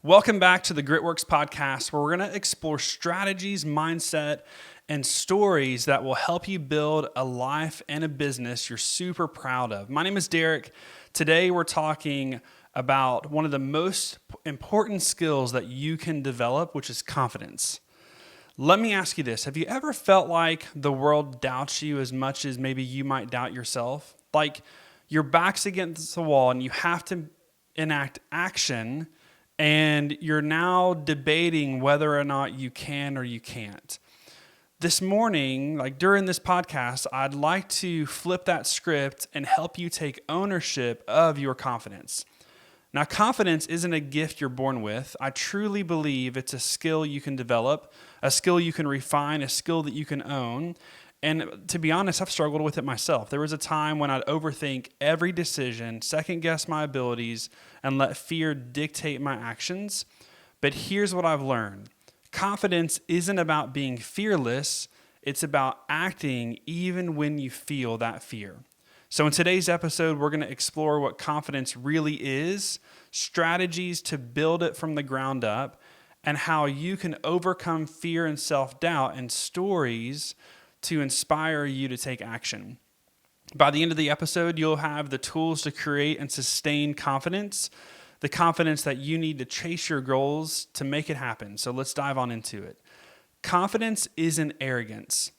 Welcome back to the Gritworks podcast, where we're going to explore strategies, mindset, and stories that will help you build a life and a business you're super proud of. My name is Derek. Today, we're talking about one of the most important skills that you can develop, which is confidence. Let me ask you this. Have you ever felt like the world doubts you as much as maybe you might doubt yourself? Like your back's against the wall and you have to enact action, and you're now debating whether or not you can or you can't. This morning, during this podcast, I'd like to flip that script and help you take ownership of your confidence. Now, confidence isn't a gift you're born with. I truly believe it's a skill you can develop, a skill you can refine, a skill that you can own. And to be honest, I've struggled with it myself. There was a time when I'd overthink every decision, second guess my abilities, and let fear dictate my actions. But here's what I've learned. Confidence isn't about being fearless. It's about acting even when you feel that fear. So in today's episode, we're going to explore what confidence really is, strategies to build it from the ground up, and how you can overcome fear and self-doubt, and stories to inspire you to take action. By the end of the episode, you'll have the tools to create and sustain confidence, the confidence that you need to chase your goals to make it happen. So let's dive on into it. Confidence isn't arrogance.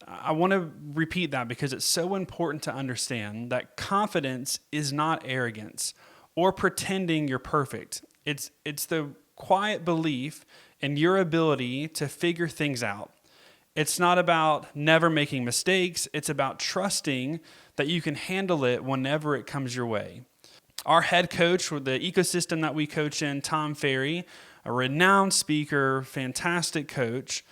I want to repeat that because it's so important to understand that confidence is not arrogance or pretending you're perfect. It's the quiet belief in your ability to figure things out. It's not about never making mistakes. It's about trusting that you can handle it whenever it comes your way. Our head coach, with the ecosystem that we coach in, Ferry, a renowned speaker, fantastic coach,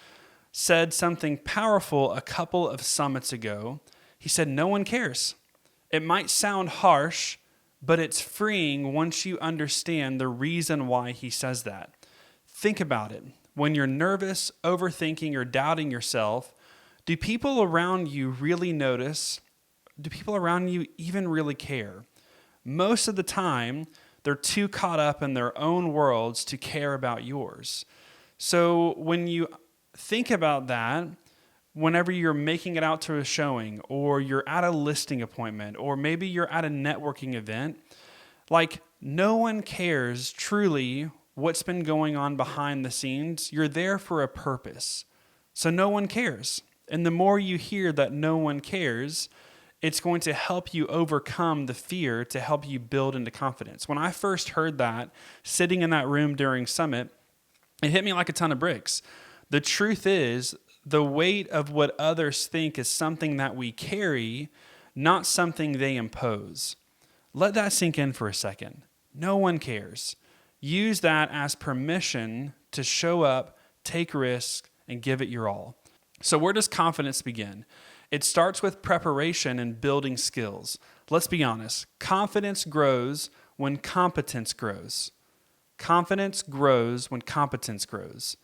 said something powerful a couple of summits ago. He said, "No one cares." It might sound harsh, but it's freeing once you understand the reason why he says that. Think about it. When you're nervous, overthinking, or doubting yourself, do people around you really notice? Do people around you even really care? Most of the time, they're too caught up in their own worlds to care about yours. So when you think about that, whenever you're making it out to a showing, or you're at a listing appointment, or maybe you're at a networking event, no one cares truly what's been going on behind the scenes. You're there for a purpose. So no one cares. And the more you hear that no one cares, it's going to help you overcome the fear to help you build into confidence. When I first heard that, sitting in that room during Summit, it hit me like a ton of bricks. The truth is, the weight of what others think is something that we carry, not something they impose. Let that sink in for a second. No one cares. Use that as permission to show up, take risks, and give it your all. So where does confidence begin? It starts with preparation and building skills. Let's be honest. Confidence grows when competence grows. Confidence grows when competence grows.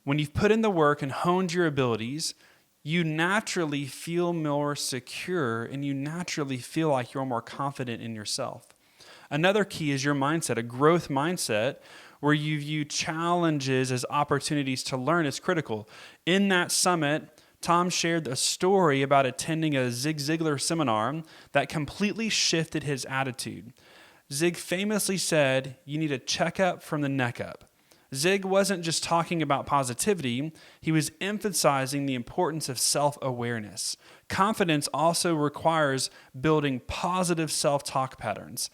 When you've put in the work and honed your abilities, you naturally feel more secure and you naturally feel like you're more confident in yourself. Another key is your mindset, a growth mindset where you view challenges as opportunities to learn is critical. In that summit, Tom shared a story about attending a Ziglar seminar that completely shifted his attitude. Zig famously said, "You need a checkup from the neck up." Zig wasn't just talking about positivity, he was emphasizing the importance of self-awareness. Confidence also requires building positive self-talk patterns.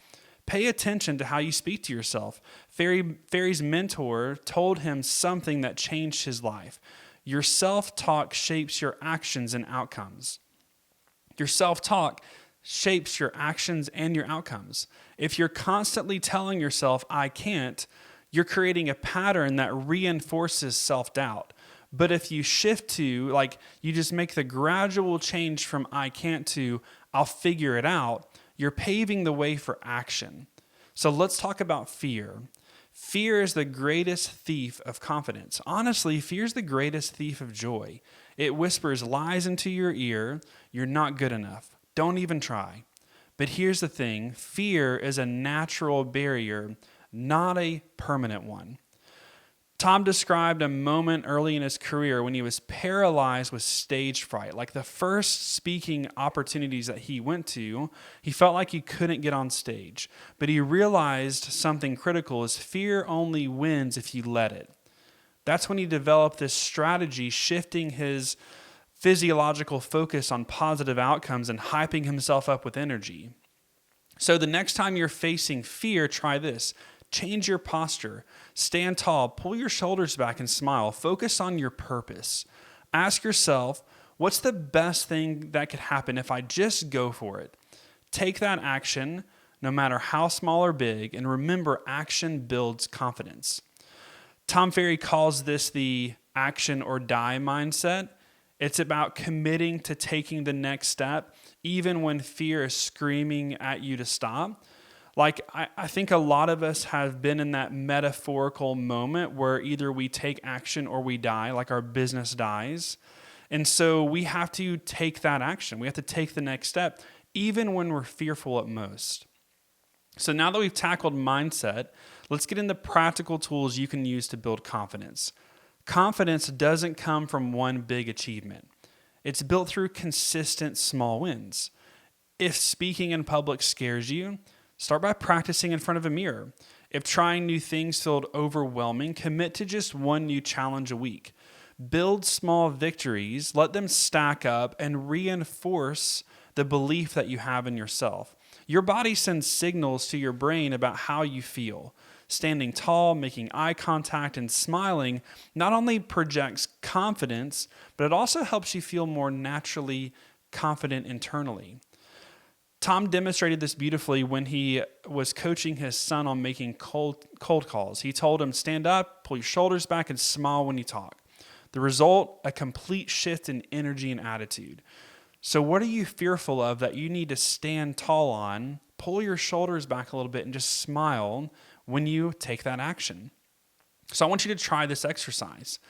Pay attention to how you speak to yourself. Ferry's mentor told him something that changed his life. Your self-talk shapes your actions and outcomes. Your self-talk shapes your actions and your outcomes. If you're constantly telling yourself, "I can't," you're creating a pattern that reinforces self-doubt. But if you shift to, you just make the gradual change from "I can't" to "I'll figure it out," you're paving the way for action. So let's talk about fear. Fear is the greatest thief of confidence. Honestly, fear is the greatest thief of joy. It whispers lies into your ear. You're not good enough. Don't even try. But here's the thing. Fear is a natural barrier, not a permanent one. Tom described a moment early in his career when he was paralyzed with stage fright. Like the first speaking opportunities that he went to, he felt like he couldn't get on stage. But he realized something critical is fear only wins if you let it. That's when he developed this strategy, shifting his physiological focus on positive outcomes and hyping himself up with energy. So the next time you're facing fear, try this. Change your posture. Stand tall. Pull your shoulders back and smile. Focus on your purpose. Ask yourself, what's the best thing that could happen if I just go for it? Take that action, no matter how small or big, and remember, action builds confidence. Tom Ferry calls this the action or die mindset. It's about committing to taking the next step, even when fear is screaming at you to stop. Like, I think a lot of us have been in that metaphorical moment where either we take action or we die, like our business dies. And so we have to take that action. We have to take the next step, even when we're fearful at most. So now that we've tackled mindset, let's get into practical tools you can use to build confidence. Confidence doesn't come from one big achievement. It's built through consistent small wins. If speaking in public scares you, start by practicing in front of a mirror. If trying new things felt overwhelming, commit to just one new challenge a week. Build small victories, let them stack up, and reinforce the belief that you have in yourself. Your body sends signals to your brain about how you feel. Standing tall, making eye contact, and smiling not only projects confidence, but it also helps you feel more naturally confident internally. Tom demonstrated this beautifully when he was coaching his son on making cold calls. He told him, stand up, pull your shoulders back, and smile when you talk. The result, a complete shift in energy and attitude. So what are you fearful of that you need to stand tall on? Pull your shoulders back a little bit and just smile when you take that action. So I want you to try this exercise.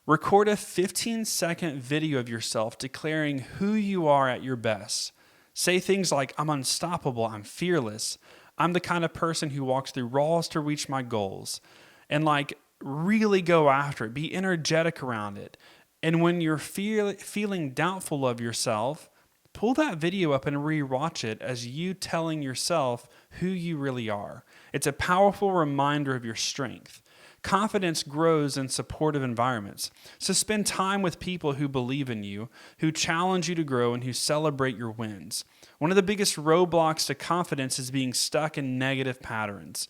Record a 15-second video of yourself declaring who you are at your best. Say things like, I'm unstoppable, I'm fearless, I'm the kind of person who walks through walls to reach my goals. And really go after it, be energetic around it. And when you're feeling doubtful of yourself, pull that video up and re-watch it as you telling yourself who you really are. It's a powerful reminder of your strength. Confidence grows in supportive environments. So spend time with people who believe in you, who challenge you to grow, and who celebrate your wins. One of the biggest roadblocks to confidence is being stuck in negative patterns.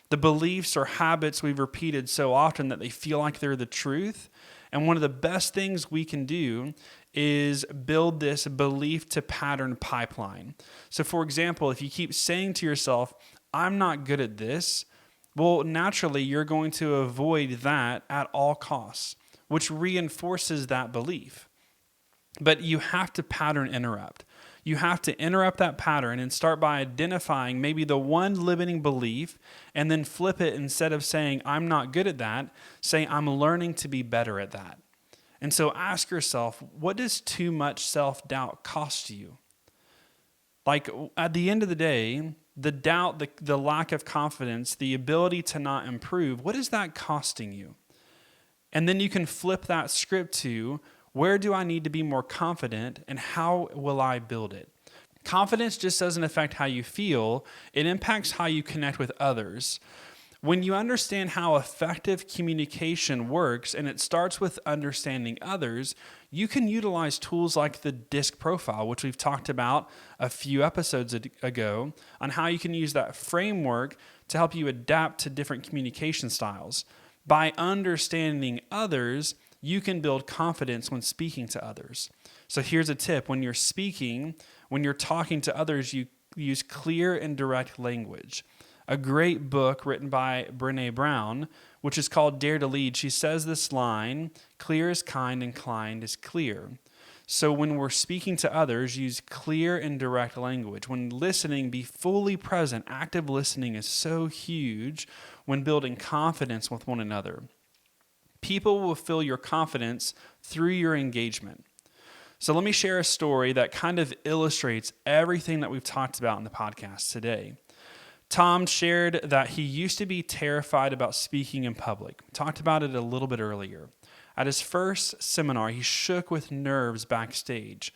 The beliefs or habits we've repeated so often that they feel like they're the truth. And one of the best things we can do is build this belief to pattern pipeline. So for example, if you keep saying to yourself, I'm not good at this, well, naturally, you're going to avoid that at all costs, which reinforces that belief. But you have to pattern interrupt. You have to interrupt that pattern and start by identifying maybe the one limiting belief and then flip it. Instead of saying, I'm not good at that, say, I'm learning to be better at that. And so ask yourself, what does too much self-doubt cost you? Like at the end of the day, the doubt, the lack of confidence, the ability to not improve, what is that costing you? And then you can flip that script to, where do I need to be more confident and how will I build it? Confidence just doesn't affect how you feel, it impacts how you connect with others. When you understand how effective communication works, and it starts with understanding others, you can utilize tools like the DISC profile, which we've talked about a few episodes ago, on how you can use that framework to help you adapt to different communication styles. By understanding others, you can build confidence when speaking to others. So here's a tip. When you're speaking, when you're talking to others, you use clear and direct language. A great book written by Brené Brown, which is called Dare to Lead, she says this line, clear is kind and kind is clear. So when we're speaking to others, use clear and direct language. When listening, be fully present. Active listening is so huge when building confidence with one another. People will feel your confidence through your engagement. So let me share a story that kind of illustrates everything that we've talked about in the podcast today. Tom shared that he used to be terrified about speaking in public. Talked about it a little bit earlier. At his first seminar, he shook with nerves backstage.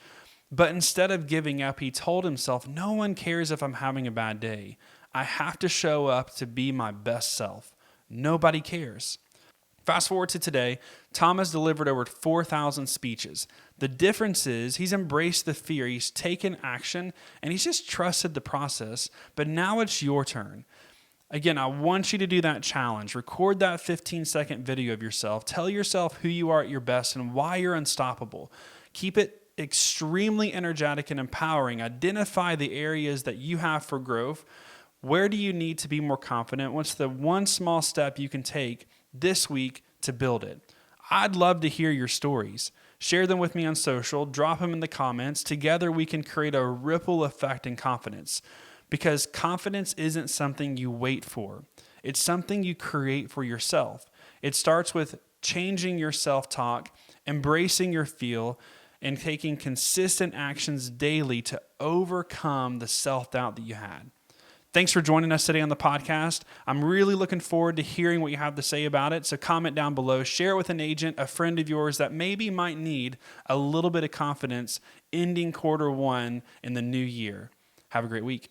But instead of giving up, he told himself, no one cares if I'm having a bad day. I have to show up to be my best self. Nobody cares. Fast forward to today, Tom has delivered over 4,000 speeches. The difference is he's embraced the fear, he's taken action, and he's just trusted the process. But now it's your turn. Again, I want you to do that challenge. Record that 15-second video of yourself. Tell yourself who you are at your best and why you're unstoppable. Keep it extremely energetic and empowering. Identify the areas that you have for growth. Where do you need to be more confident? What's the one small step you can take this week to build it? I'd love to hear your stories. Share them with me on social. Drop them in the comments. Together we can create a ripple effect in confidence, because confidence isn't something you wait for. It's something you create for yourself. It starts with changing your self-talk, embracing your feel, and taking consistent actions daily to overcome the self-doubt that you had. Thanks for joining us today on the podcast. I'm really looking forward to hearing what you have to say about it. So comment down below, share it with an agent, a friend of yours that maybe might need a little bit of confidence ending Q1 in the new year. Have a great week.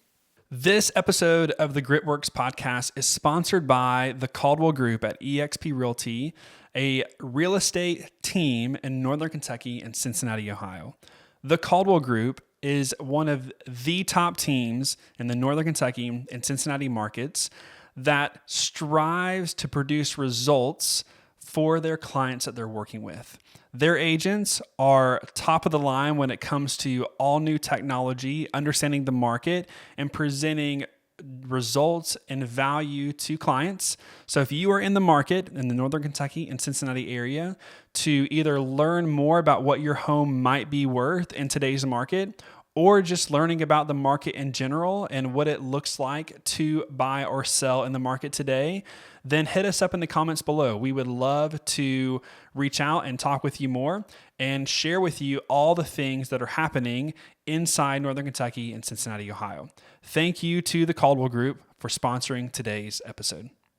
This episode of the Gritworks podcast is sponsored by the Caldwell Group at eXp Realty, a real estate team in Northern Kentucky and Cincinnati, Ohio. The Caldwell Group is one of the top teams in the Northern Kentucky and Cincinnati markets that strives to produce results for their clients that they're working with. Their agents are top of the line when it comes to all new technology, understanding the market, and presenting results and value to clients. So if you are in the market in the Northern Kentucky and Cincinnati area to either learn more about what your home might be worth in today's market, or just learning about the market in general and what it looks like to buy or sell in the market today, then hit us up in the comments below. We would love to reach out and talk with you more and share with you all the things that are happening inside Northern Kentucky and Cincinnati, Ohio. Thank you to the Caldwell Group for sponsoring today's episode.